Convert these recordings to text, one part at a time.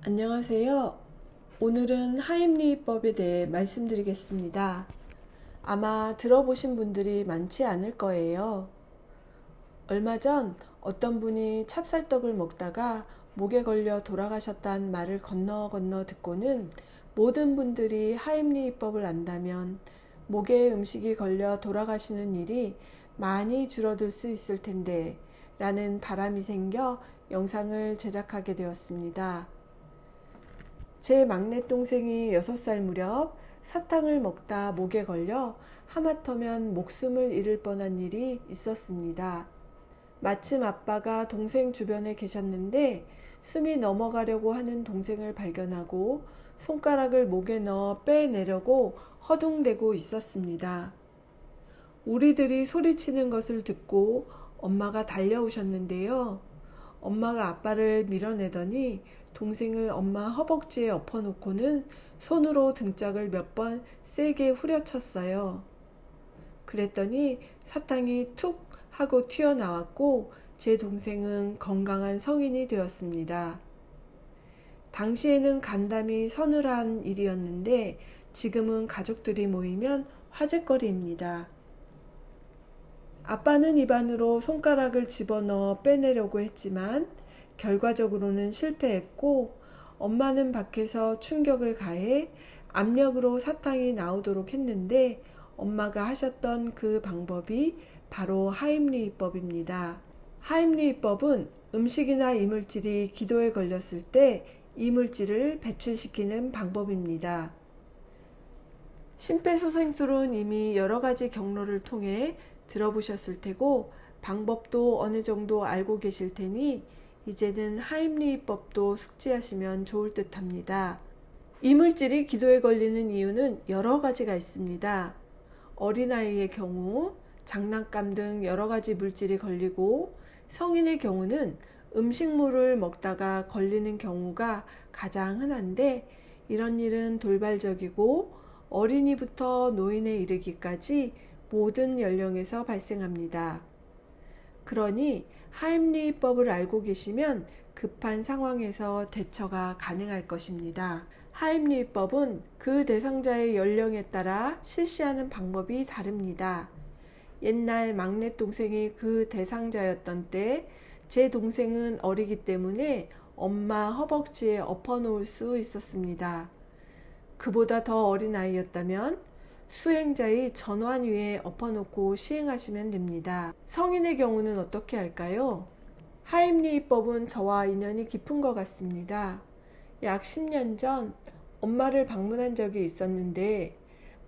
안녕하세요. 오늘은 하임리히법에 대해 말씀드리겠습니다. 아마 들어보신 분들이 많지 않을 거예요. 얼마 전 어떤 분이 찹쌀떡을 먹다가 목에 걸려 돌아가셨다는 말을 건너 듣고는 모든 분들이 하임리히법을 안다면 목에 음식이 걸려 돌아가시는 일이 많이 줄어들 수 있을 텐데 라는 바람이 생겨 영상을 제작하게 되었습니다. 제 막내 동생이 6살 무렵 사탕을 먹다 목에 걸려 하마터면 목숨을 잃을 뻔한 일이 있었습니다. 마침 아빠가 동생 주변에 계셨는데 숨이 넘어가려고 하는 동생을 발견하고 손가락을 목에 넣어 빼내려고 허둥대고 있었습니다. 우리들이 소리치는 것을 듣고 엄마가 달려오셨는데요. 엄마가 아빠를 밀어내더니 동생을 엄마 허벅지에 엎어놓고는 손으로 등짝을 몇 번 세게 후려쳤어요. 그랬더니 사탕이 툭 하고 튀어나왔고 제 동생은 건강한 성인이 되었습니다. 당시에는 간담이 서늘한 일이었는데 지금은 가족들이 모이면 화제거리입니다. 아빠는 입안으로 손가락을 집어넣어 빼내려고 했지만 결과적으로는 실패했고 엄마는 밖에서 충격을 가해 압력으로 사탕이 나오도록 했는데 엄마가 하셨던 그 방법이 바로 하임리히법입니다. 하임리히법은 음식이나 이물질이 기도에 걸렸을 때 이물질을 배출시키는 방법입니다. 심폐소생술은 이미 여러 가지 경로를 통해 들어보셨을 테고 방법도 어느 정도 알고 계실 테니 이제는 하임리히법도 숙지하시면 좋을 듯 합니다. 이물질이 기도에 걸리는 이유는 여러 가지가 있습니다. 어린아이의 경우 장난감 등 여러 가지 물질이 걸리고 성인의 경우는 음식물을 먹다가 걸리는 경우가 가장 흔한데 이런 일은 돌발적이고 어린이부터 노인에 이르기까지 모든 연령에서 발생합니다. 그러니 하임리히법을 알고 계시면 급한 상황에서 대처가 가능할 것입니다. 하임리히법은 그 대상자의 연령에 따라 실시하는 방법이 다릅니다. 옛날 막내 동생이 그 대상자였던 때 제 동생은 어리기 때문에 엄마 허벅지에 엎어놓을 수 있었습니다. 그보다 더 어린 아이였다면 수행자의 전환 위에 엎어놓고 시행하시면 됩니다. 성인의 경우는 어떻게 할까요? 하임리히법은 저와 인연이 깊은 것 같습니다. 약 10년 전 엄마를 방문한 적이 있었는데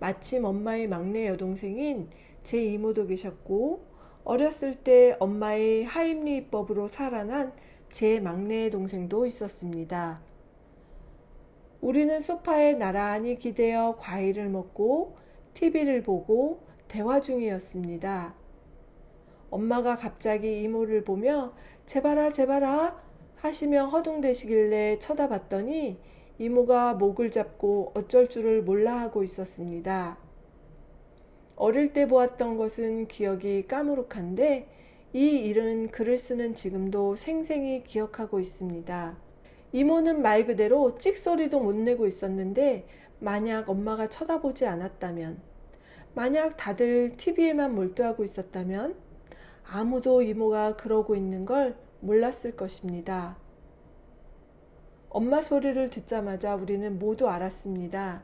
마침 엄마의 막내 여동생인 제 이모도 계셨고 어렸을 때 엄마의 하임리히법으로 살아난 제 막내 동생도 있었습니다. 우리는 소파에 나란히 기대어 과일을 먹고 TV를 보고 대화 중이었습니다. 엄마가 갑자기 이모를 보며 제발아 제발아 하시며 허둥대시길래 쳐다봤더니 이모가 목을 잡고 어쩔 줄을 몰라 하고 있었습니다. 어릴 때 보았던 것은 기억이 까무룩한데 이 일은 글을 쓰는 지금도 생생히 기억하고 있습니다. 이모는 말 그대로 찍소리도 못 내고 있었는데 만약 엄마가 쳐다보지 않았다면, 만약 다들 TV에만 몰두하고 있었다면 아무도 이모가 그러고 있는 걸 몰랐을 것입니다. 엄마 소리를 듣자마자 우리는 모두 알았습니다.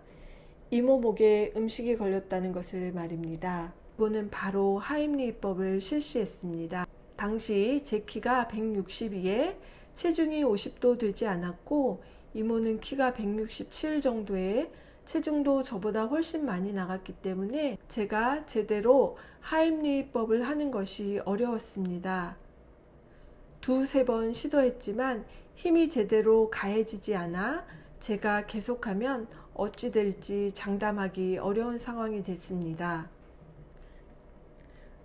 이모 목에 음식이 걸렸다는 것을 말입니다. 이모는 바로 하임리히법을 실시했습니다. 당시 제 키가 162에 체중이 50도 되지 않았고 이모는 키가 167 정도에 체중도 저보다 훨씬 많이 나갔기 때문에 제가 제대로 하임리히법을 하는 것이 어려웠습니다. 두세 번 시도했지만 힘이 제대로 가해지지 않아 제가 계속하면 어찌 될지 장담하기 어려운 상황이 됐습니다.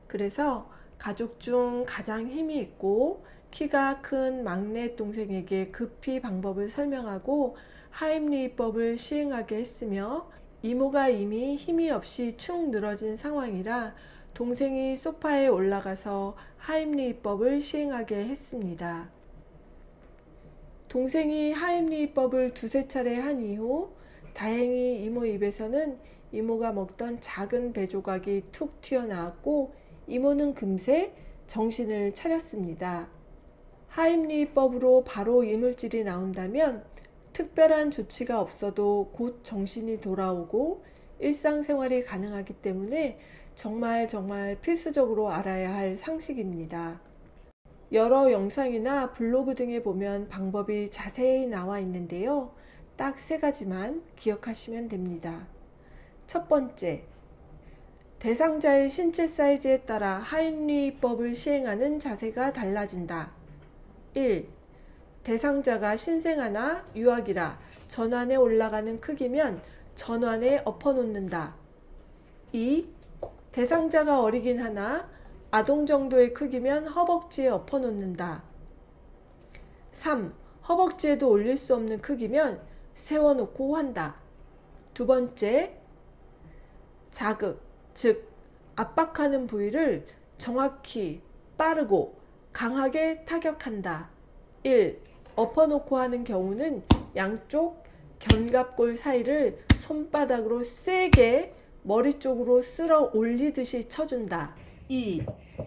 그래서 가족 중 가장 힘이 있고 키가 큰 막내 동생에게 급히 방법을 설명하고 하임리히법을 시행하게 했으며 이모가 이미 힘이 없이 축 늘어진 상황이라 동생이 소파에 올라가서 하임리히법을 시행하게 했습니다. 동생이 하임리히법을 두세 차례 한 이후 다행히 이모 입에서는 이모가 먹던 작은 배 조각이 툭 튀어나왔고 이모는 금세 정신을 차렸습니다. 하임리히법으로 바로 이물질이 나온다면 특별한 조치가 없어도 곧 정신이 돌아오고 일상생활이 가능하기 때문에 정말 필수적으로 알아야 할 상식입니다. 여러 영상이나 블로그 등에 보면 방법이 자세히 나와 있는데요. 딱 3가지만 기억하시면 됩니다. 첫 번째, 대상자의 신체 사이즈에 따라 하임리히법을 시행하는 자세가 달라진다. 1. 대상자가 신생아나 유아기라 전환에 올라가는 크기면 전환에 엎어놓는다. 2. 대상자가 어리긴 하나 아동 정도의 크기면 허벅지에 엎어놓는다. 3. 허벅지에도 올릴 수 없는 크기면 세워놓고 한다. 두 번째, 자극, 즉 압박하는 부위를 정확히, 빠르고 강하게 타격한다. 1. 엎어놓고 하는 경우는 양쪽 견갑골 사이를 손바닥으로 세게 머리 쪽으로 쓸어 올리듯이 쳐준다. 2.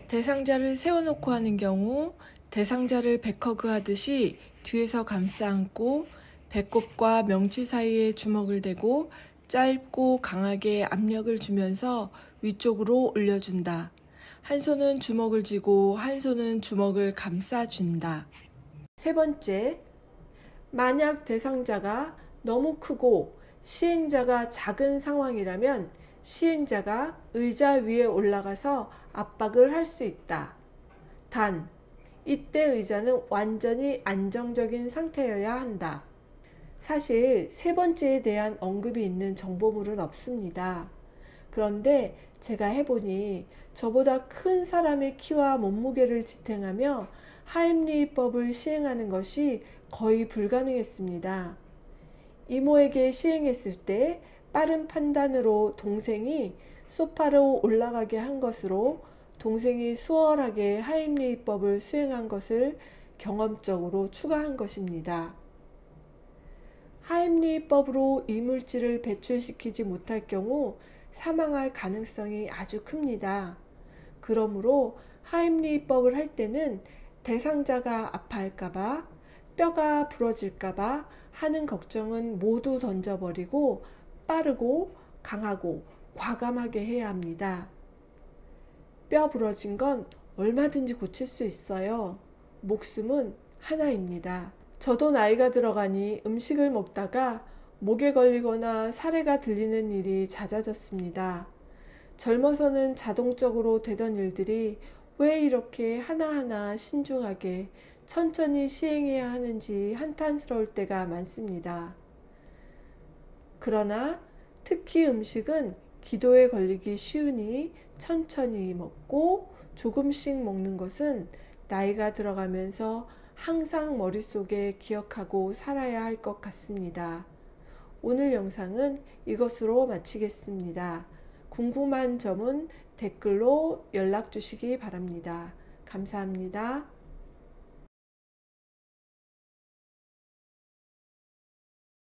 대상자를 세워놓고 하는 경우 대상자를 백허그 하듯이 뒤에서 감싸 안고 배꼽과 명치 사이에 주먹을 대고 짧고 강하게 압력을 주면서 위쪽으로 올려준다. 한 손은 주먹을 쥐고 한 손은 주먹을 감싸준다. 세 번째, 만약 대상자가 너무 크고 시행자가 작은 상황이라면 시행자가 의자 위에 올라가서 압박을 할 수 있다. 단, 이때 의자는 완전히 안정적인 상태여야 한다. 사실 3번째에 대한 언급이 있는 정보물은 없습니다. 그런데 제가 해보니 저보다 큰 사람의 키와 몸무게를 지탱하며 하임리히법을 시행하는 것이 거의 불가능했습니다. 이모에게 시행했을 때 빠른 판단으로 동생이 소파로 올라가게 한 것으로 동생이 수월하게 하임리히법을 수행한 것을 경험적으로 추가한 것입니다. 하임리히법으로 이물질을 배출시키지 못할 경우 사망할 가능성이 아주 큽니다. 그러므로 하임리히법을 할 때는 대상자가 아파할까봐, 뼈가 부러질까봐 하는 걱정은 모두 던져버리고 빠르고 강하고 과감하게 해야 합니다. 뼈 부러진 건 얼마든지 고칠 수 있어요. 목숨은 하나입니다. 저도 나이가 들어가니 음식을 먹다가 목에 걸리거나 사례가 들리는 일이 잦아졌습니다. 젊어서는 자동적으로 되던 일들이 왜 이렇게 하나하나 신중하게 천천히 시행해야 하는지 한탄스러울 때가 많습니다. 그러나 특히 음식은 기도에 걸리기 쉬우니 천천히 먹고 조금씩 먹는 것은 나이가 들어가면서 항상 머릿속에 기억하고 살아야 할 것 같습니다. 오늘 영상은 이것으로 마치겠습니다. 궁금한 점은 댓글로 연락 주시기 바랍니다. 감사합니다.